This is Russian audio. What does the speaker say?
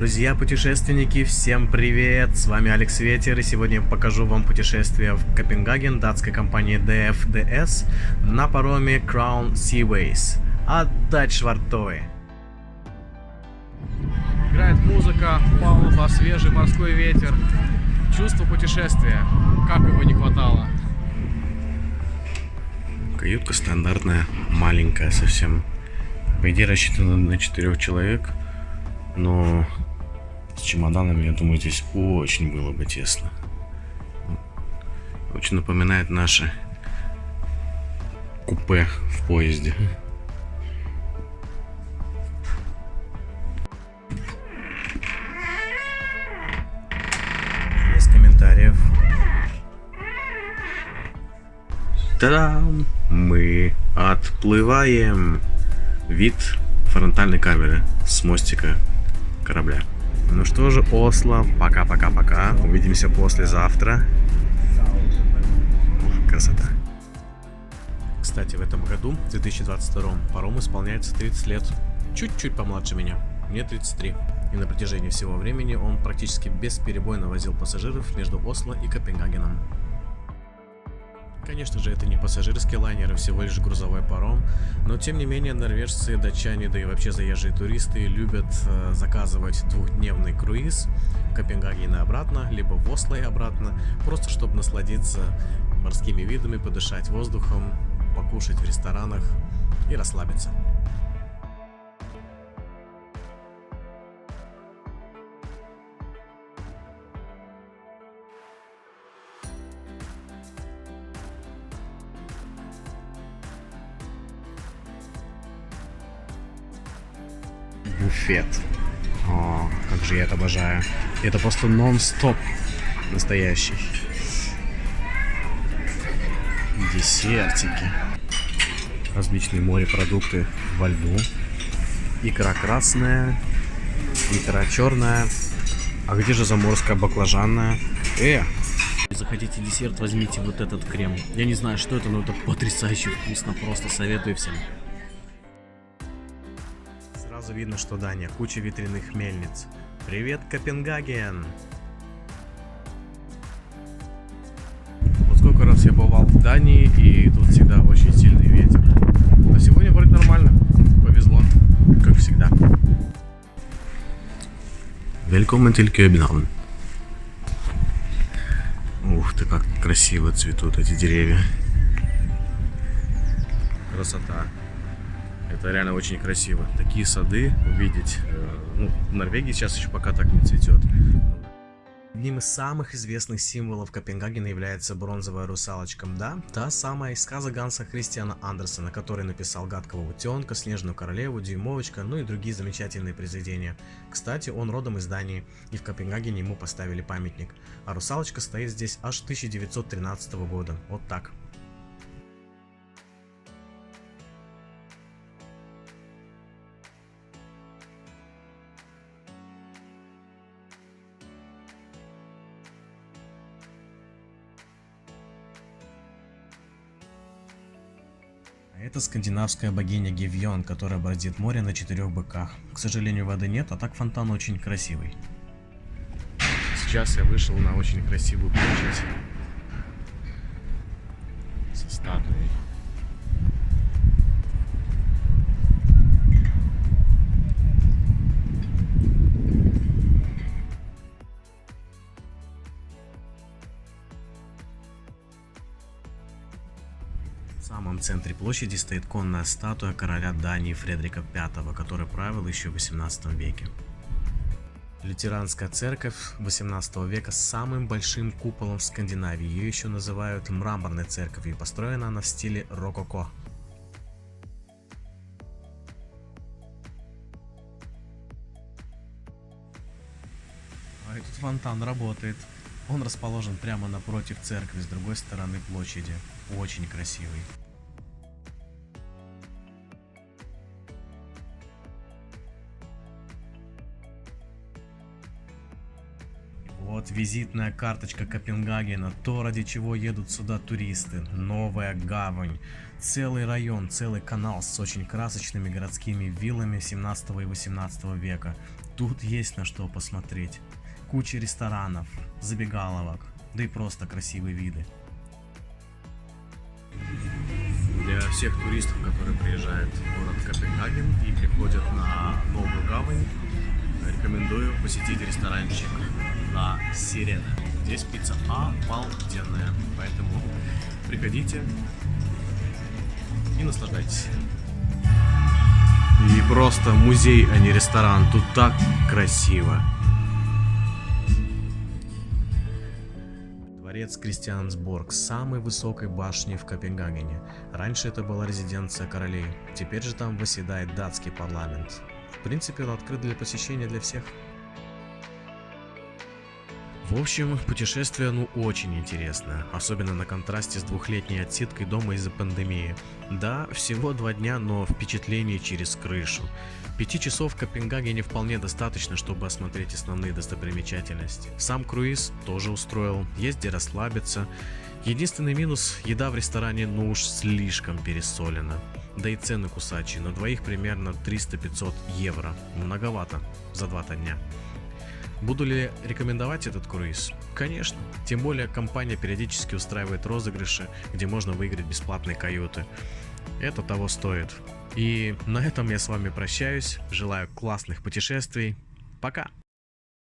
Друзья, путешественники, всем привет! С вами Алекс Ветер, и сегодня я покажу вам путешествие в Копенгаген датской компании DFDS на пароме Crown Seaways. Отдать швартовы! Играет музыка, палуба, свежий морской ветер. Чувство путешествия. Как его не хватало. Каютка стандартная, маленькая совсем. По идее рассчитана на 4 человек, но с чемоданами, я думаю, здесь очень было бы тесно. Очень напоминает наше купе в поезде. Без комментариев. Та-дам! Мы отплываем. Вид фронтальной камеры с мостика корабля. Ну что же, Осло, пока-пока-пока. Увидимся послезавтра. Красота. Кстати, в этом году, в 2022, парому исполняется 30 лет. Чуть-чуть помладше меня. Мне 33. И на протяжении всего времени он практически бесперебойно возил пассажиров между Осло и Копенгагеном. Конечно же, это не пассажирский лайнер, а всего лишь грузовой паром, но тем не менее норвежцы, датчане, да и вообще заезжие туристы любят заказывать двухдневный круиз в Копенгаген и обратно, либо в Осло и обратно, просто чтобы насладиться морскими видами, подышать воздухом, покушать в ресторанах и расслабиться. Буфет. О, как же я это обожаю. Это просто нон-стоп настоящий. Десертики. Различные морепродукты во льду. Икра красная, икра черная. А где же заморская баклажанная? Если захотите десерт, возьмите вот этот крем. Я не знаю, что это, но это потрясающе вкусно. Просто советую всем. Сразу видно, что Дания, куча ветряных мельниц. Привет, Копенгаген! Вот сколько раз я бывал в Дании, и тут всегда очень сильный ветер. Но сегодня вроде нормально, повезло, как всегда. Welcome til København. Ух ты, как красиво цветут эти деревья. Красота. Это реально очень красиво. Такие сады увидеть. В Норвегии сейчас еще пока так не цветет. Одним из самых известных символов Копенгагена является бронзовая русалочка. Да, та самая из сказок Ганса Христиана Андерсена, который написал «Гадкого утенка», «Снежную королеву», «Дюймовочка», ну и другие замечательные произведения. Кстати, он родом из Дании, и в Копенгагене ему поставили памятник. А русалочка стоит здесь аж с 1913 года. Вот так. Это скандинавская богиня Гевьон, которая бродит море на 4 быках. К сожалению, воды нет, а так фонтан очень красивый. Сейчас я вышел на очень красивую площадь со статуей. В самом центре площади стоит конная статуя короля Дании Фридрика V, который правил еще в 18 веке. Лютеранская церковь 18 века с самым большим куполом в Скандинавии. Ее еще называют мраморной церковью, и построена она в стиле рококо. А этот фонтан работает. Он расположен прямо напротив церкви, с другой стороны площади. Очень красивый. Вот визитная карточка Копенгагена, то, ради чего едут сюда туристы. Новая гавань, целый район, целый канал с очень красочными городскими виллами 17 и 18 века. тут есть на что посмотреть. Куча ресторанов, забегаловок, да и просто красивые виды. Для всех туристов, которые приезжают в город Копенгаген и приходят на Новую Гавань, рекомендую посетить ресторанчик La Sirena. Здесь пицца обалденная, поэтому приходите и наслаждайтесь. И просто музей, а не ресторан. Тут так красиво. Дворец Кристиансборг, самой высокой башни в Копенгагене. Раньше это была резиденция королей, теперь же там восседает датский парламент. В принципе, он открыт для посещения для всех. В общем, путешествие очень интересно, особенно на контрасте с двухлетней отсидкой дома из-за пандемии. Да, всего 2 дня, но впечатление через крышу. 5 часов в Копенгагене вполне достаточно, чтобы осмотреть основные достопримечательности. Сам круиз тоже устроил, есть где расслабиться. Единственный минус – еда в ресторане уж слишком пересолена. Да и цены кусачие, на двоих примерно 300-500 евро. Многовато за 2 дня. Буду ли рекомендовать этот круиз? Конечно. Тем более компания периодически устраивает розыгрыши, где можно выиграть бесплатные каюты. Это того стоит. И на этом я с вами прощаюсь. Желаю классных путешествий. Пока!